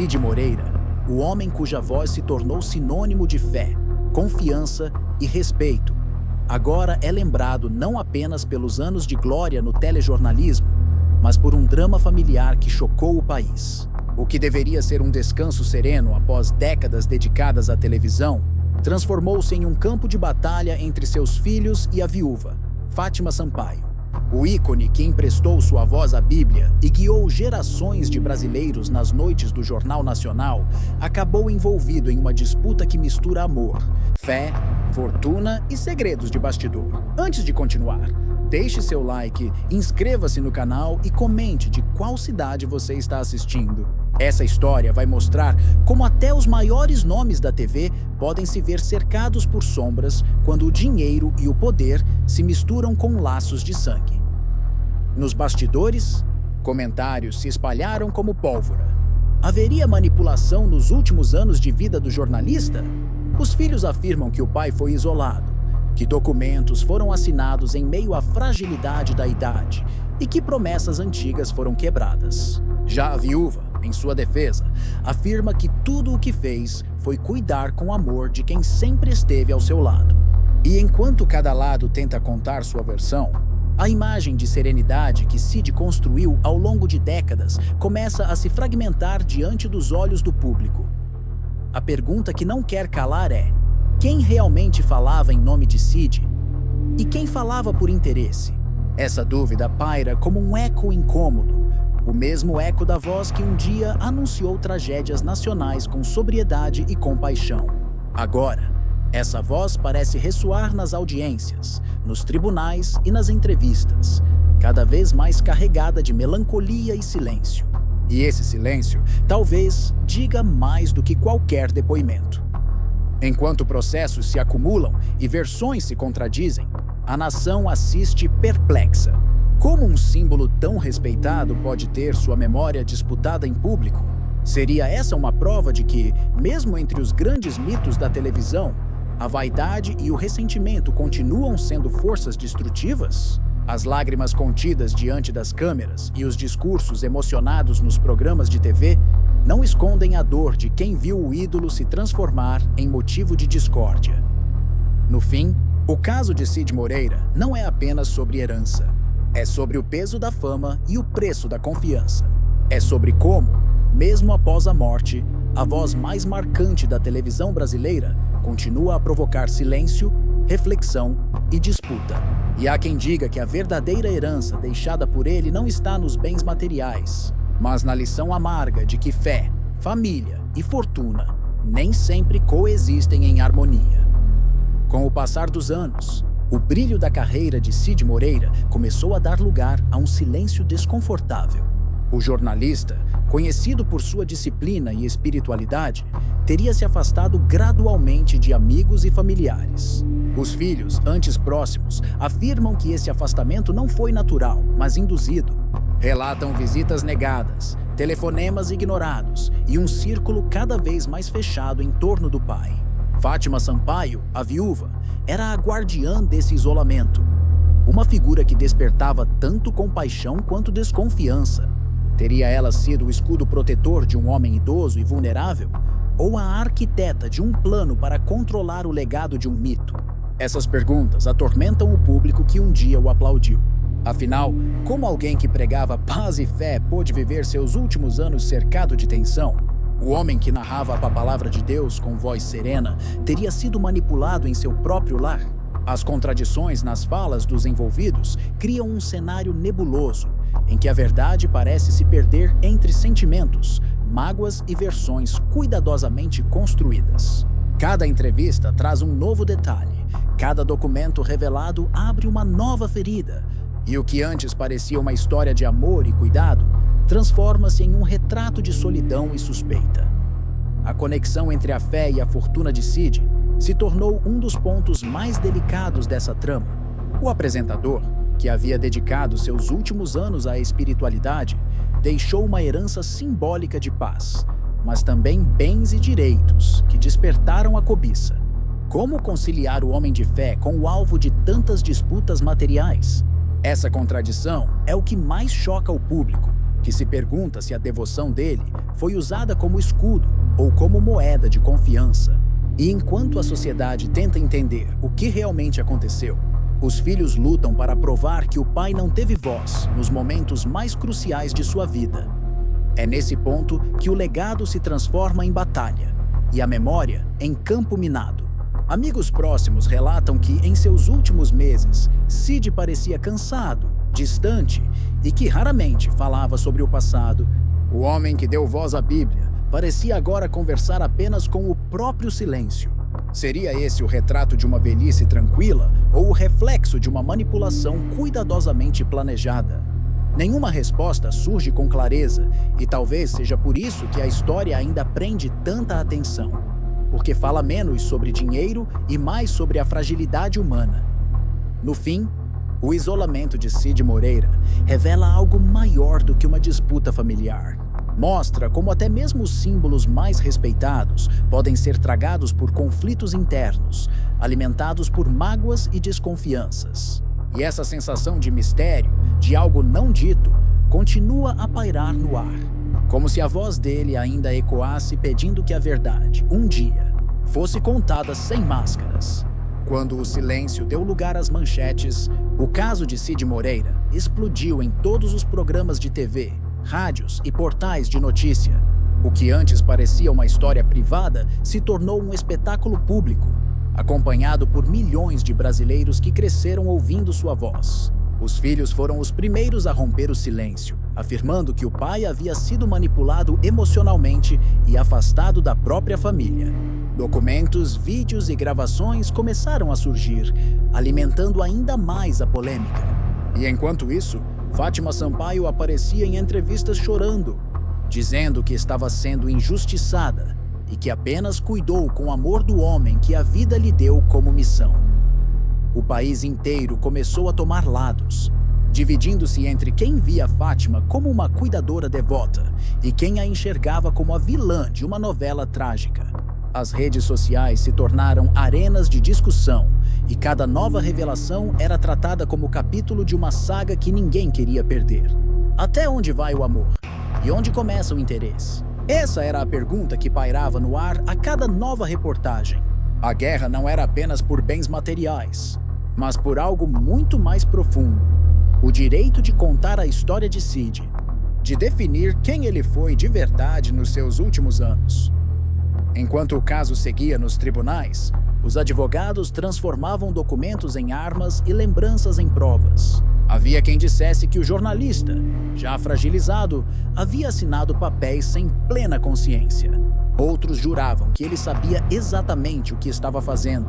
Cid Moreira, o homem cuja voz se tornou sinônimo de fé, confiança e respeito, agora é lembrado não apenas pelos anos de glória no telejornalismo, mas por um drama familiar que chocou o país. O que deveria ser um descanso sereno após décadas dedicadas à televisão, transformou-se em um campo de batalha entre seus filhos e a viúva, Fátima Sampaio. O ícone que emprestou sua voz à Bíblia e guiou gerações de brasileiros nas noites do Jornal Nacional, acabou envolvido em uma disputa que mistura amor, fé, fortuna e segredos de bastidor. Antes de continuar, deixe seu like, inscreva-se no canal e comente de qual cidade você está assistindo. Essa história vai mostrar como até os maiores nomes da TV podem se ver cercados por sombras quando o dinheiro e o poder se misturam com laços de sangue. Nos bastidores, comentários se espalharam como pólvora. Haveria manipulação nos últimos anos de vida do jornalista? Os filhos afirmam que o pai foi isolado, que documentos foram assinados em meio à fragilidade da idade e que promessas antigas foram quebradas. Já a viúva, em sua defesa, afirma que tudo o que fez foi cuidar com amor de quem sempre esteve ao seu lado. E enquanto cada lado tenta contar sua versão, a imagem de serenidade que Cid construiu ao longo de décadas começa a se fragmentar diante dos olhos do público. A pergunta que não quer calar é: quem realmente falava em nome de Cid? E quem falava por interesse? Essa dúvida paira como um eco incômodo, o mesmo eco da voz que um dia anunciou tragédias nacionais com sobriedade e compaixão. Agora, essa voz parece ressoar nas audiências, nos tribunais e nas entrevistas, cada vez mais carregada de melancolia e silêncio. E esse silêncio, talvez, diga mais do que qualquer depoimento. Enquanto processos se acumulam e versões se contradizem, a nação assiste perplexa. Como um símbolo tão respeitado pode ter sua memória disputada em público? Seria essa uma prova de que, mesmo entre os grandes mitos da televisão, a vaidade e o ressentimento continuam sendo forças destrutivas? As lágrimas contidas diante das câmeras e os discursos emocionados nos programas de TV não escondem a dor de quem viu o ídolo se transformar em motivo de discórdia. No fim, o caso de Cid Moreira não é apenas sobre herança. É sobre o peso da fama e o preço da confiança. É sobre como, mesmo após a morte, a voz mais marcante da televisão brasileira continua a provocar silêncio, reflexão e disputa. E há quem diga que a verdadeira herança deixada por ele não está nos bens materiais, mas na lição amarga de que fé, família e fortuna nem sempre coexistem em harmonia. Com o passar dos anos, o brilho da carreira de Cid Moreira começou a dar lugar a um silêncio desconfortável. O jornalista, conhecido por sua disciplina e espiritualidade, teria se afastado gradualmente de amigos e familiares. Os filhos, antes próximos, afirmam que esse afastamento não foi natural, mas induzido. Relatam visitas negadas, telefonemas ignorados e um círculo cada vez mais fechado em torno do pai. Fátima Sampaio, a viúva, era a guardiã desse isolamento. Uma figura que despertava tanto compaixão quanto desconfiança. Teria ela sido o escudo protetor de um homem idoso e vulnerável? Ou a arquiteta de um plano para controlar o legado de um mito? Essas perguntas atormentam o público que um dia o aplaudiu. Afinal, como alguém que pregava paz e fé pôde viver seus últimos anos cercado de tensão? O homem que narrava a palavra de Deus com voz serena teria sido manipulado em seu próprio lar? As contradições nas falas dos envolvidos criam um cenário nebuloso, em que a verdade parece se perder entre sentimentos, mágoas e versões cuidadosamente construídas. Cada entrevista traz um novo detalhe, cada documento revelado abre uma nova ferida, e o que antes parecia uma história de amor e cuidado, transforma-se em um retrato de solidão e suspeita. A conexão entre a fé e a fortuna de Cid se tornou um dos pontos mais delicados dessa trama. O apresentador, que havia dedicado seus últimos anos à espiritualidade, deixou uma herança simbólica de paz, mas também bens e direitos que despertaram a cobiça. Como conciliar o homem de fé com o alvo de tantas disputas materiais? Essa contradição é o que mais choca o público, que se pergunta se a devoção dele foi usada como escudo ou como moeda de confiança. E enquanto a sociedade tenta entender o que realmente aconteceu, os filhos lutam para provar que o pai não teve voz nos momentos mais cruciais de sua vida. É nesse ponto que o legado se transforma em batalha e a memória em campo minado. Amigos próximos relatam que, em seus últimos meses, Cid parecia cansado, distante e que raramente falava sobre o passado. O homem que deu voz à Bíblia parecia agora conversar apenas com o próprio silêncio. Seria esse o retrato de uma velhice tranquila ou o reflexo de uma manipulação cuidadosamente planejada? Nenhuma resposta surge com clareza, e talvez seja por isso que a história ainda prende tanta atenção, porque fala menos sobre dinheiro e mais sobre a fragilidade humana. No fim, o isolamento de Cid Moreira revela algo maior do que uma disputa familiar. Mostra como até mesmo os símbolos mais respeitados podem ser tragados por conflitos internos, alimentados por mágoas e desconfianças. E essa sensação de mistério, de algo não dito, continua a pairar no ar, como se a voz dele ainda ecoasse pedindo que a verdade, um dia, fosse contada sem máscaras. Quando o silêncio deu lugar às manchetes, o caso de Cid Moreira explodiu em todos os programas de TV, rádios e portais de notícia. O que antes parecia uma história privada se tornou um espetáculo público, acompanhado por milhões de brasileiros que cresceram ouvindo sua voz. Os filhos foram os primeiros a romper o silêncio, afirmando que o pai havia sido manipulado emocionalmente e afastado da própria família. Documentos, vídeos e gravações começaram a surgir, alimentando ainda mais a polêmica. E enquanto isso, Fátima Sampaio aparecia em entrevistas chorando, dizendo que estava sendo injustiçada e que apenas cuidou com o amor do homem que a vida lhe deu como missão. O país inteiro começou a tomar lados, dividindo-se entre quem via Fátima como uma cuidadora devota e quem a enxergava como a vilã de uma novela trágica. As redes sociais se tornaram arenas de discussão e cada nova revelação era tratada como capítulo de uma saga que ninguém queria perder. Até onde vai o amor? E onde começa o interesse? Essa era a pergunta que pairava no ar a cada nova reportagem. A guerra não era apenas por bens materiais, mas por algo muito mais profundo: o direito de contar a história de Cid, de definir quem ele foi de verdade nos seus últimos anos. Enquanto o caso seguia nos tribunais, os advogados transformavam documentos em armas e lembranças em provas. Havia quem dissesse que o jornalista, já fragilizado, havia assinado papéis sem plena consciência. Outros juravam que ele sabia exatamente o que estava fazendo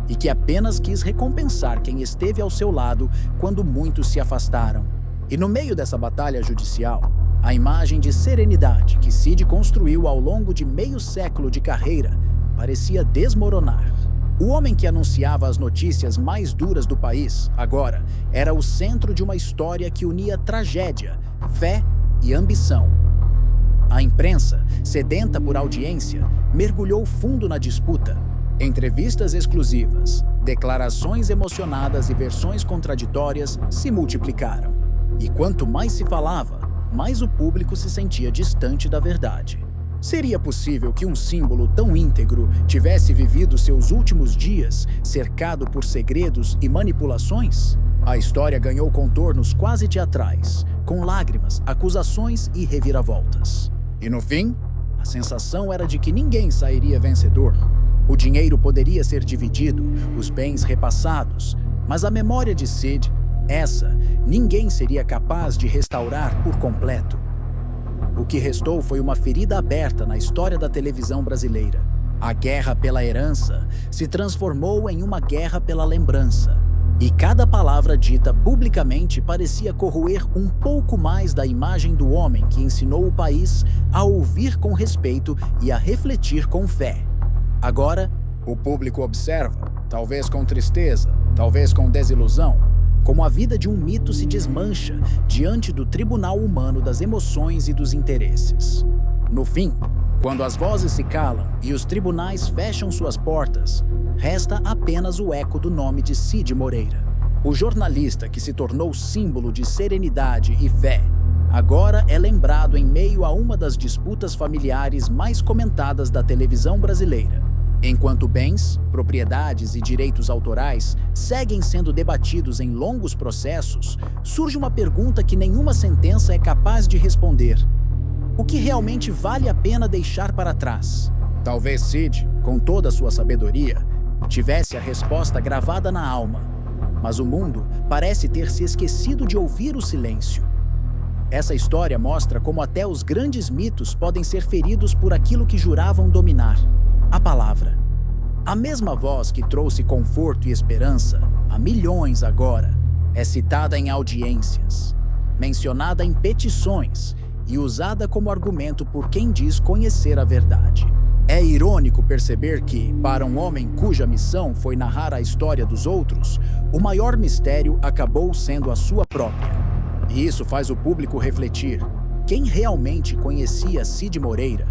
e que apenas quis recompensar quem esteve ao seu lado quando muitos se afastaram. E no meio dessa batalha judicial, a imagem de serenidade que Cid construiu ao longo de meio século de carreira parecia desmoronar. O homem que anunciava as notícias mais duras do país, agora, era o centro de uma história que unia tragédia, fé e ambição. A imprensa, sedenta por audiência, mergulhou fundo na disputa. Entrevistas exclusivas, declarações emocionadas e versões contraditórias se multiplicaram. E quanto mais se falava, mais o público se sentia distante da verdade. Seria possível que um símbolo tão íntegro tivesse vivido seus últimos dias cercado por segredos e manipulações? A história ganhou contornos quase teatrais, com lágrimas, acusações e reviravoltas. E no fim, a sensação era de que ninguém sairia vencedor. O dinheiro poderia ser dividido, os bens repassados, mas a memória de Cid, essa, ninguém seria capaz de restaurar por completo. O que restou foi uma ferida aberta na história da televisão brasileira. A guerra pela herança se transformou em uma guerra pela lembrança. E cada palavra dita publicamente parecia corroer um pouco mais da imagem do homem que ensinou o país a ouvir com respeito e a refletir com fé. Agora, o público observa, talvez com tristeza, talvez com desilusão, como a vida de um mito se desmancha diante do tribunal humano das emoções e dos interesses. No fim, quando as vozes se calam e os tribunais fecham suas portas, resta apenas o eco do nome de Cid Moreira, o jornalista que se tornou símbolo de serenidade e fé, agora é lembrado em meio a uma das disputas familiares mais comentadas da televisão brasileira. Enquanto bens, propriedades e direitos autorais seguem sendo debatidos em longos processos, surge uma pergunta que nenhuma sentença é capaz de responder: o que realmente vale a pena deixar para trás? Talvez Cid, com toda a sua sabedoria, tivesse a resposta gravada na alma, mas o mundo parece ter se esquecido de ouvir o silêncio. Essa história mostra como até os grandes mitos podem ser feridos por aquilo que juravam dominar: a palavra. A mesma voz que trouxe conforto e esperança a milhões agora é citada em audiências, mencionada em petições e usada como argumento por quem diz conhecer a verdade. É irônico perceber que, para um homem cuja missão foi narrar a história dos outros, o maior mistério acabou sendo a sua própria. E isso faz o público refletir: quem realmente conhecia Cid Moreira?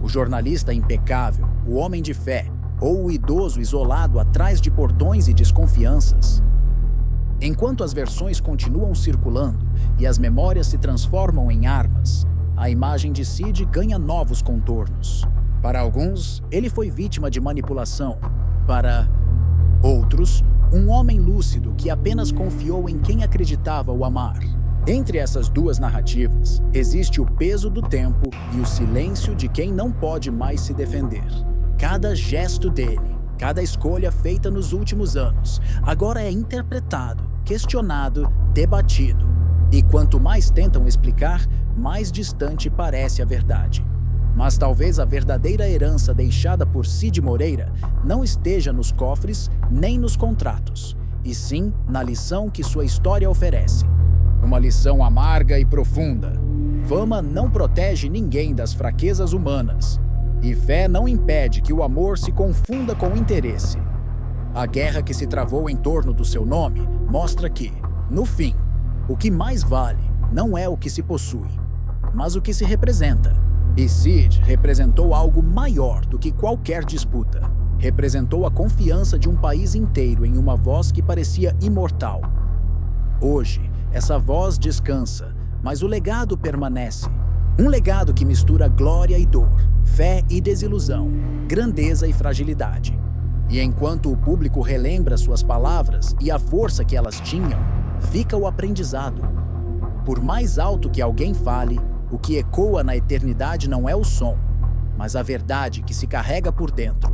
O jornalista impecável, o homem de fé, ou o idoso isolado atrás de portões e desconfianças? Enquanto as versões continuam circulando e as memórias se transformam em armas, a imagem de Cid ganha novos contornos. Para alguns, ele foi vítima de manipulação. Para outros, um homem lúcido que apenas confiou em quem acreditava o amar. Entre essas duas narrativas, existe o peso do tempo e o silêncio de quem não pode mais se defender. Cada gesto dele, cada escolha feita nos últimos anos, agora é interpretado, questionado, debatido. E quanto mais tentam explicar, mais distante parece a verdade. Mas talvez a verdadeira herança deixada por Cid Moreira não esteja nos cofres nem nos contratos, e sim na lição que sua história oferece. Uma lição amarga e profunda. Fama não protege ninguém das fraquezas humanas, e fé não impede que o amor se confunda com interesse. A guerra que se travou em torno do seu nome mostra que, no fim, o que mais vale não é o que se possui, mas o que se representa. E Cid representou algo maior do que qualquer disputa. Representou a confiança de um país inteiro em uma voz que parecia imortal. Hoje, essa voz descansa, mas o legado permanece. Um legado que mistura glória e dor, fé e desilusão, grandeza e fragilidade. E enquanto o público relembra suas palavras e a força que elas tinham, fica o aprendizado. Por mais alto que alguém fale, o que ecoa na eternidade não é o som, mas a verdade que se carrega por dentro.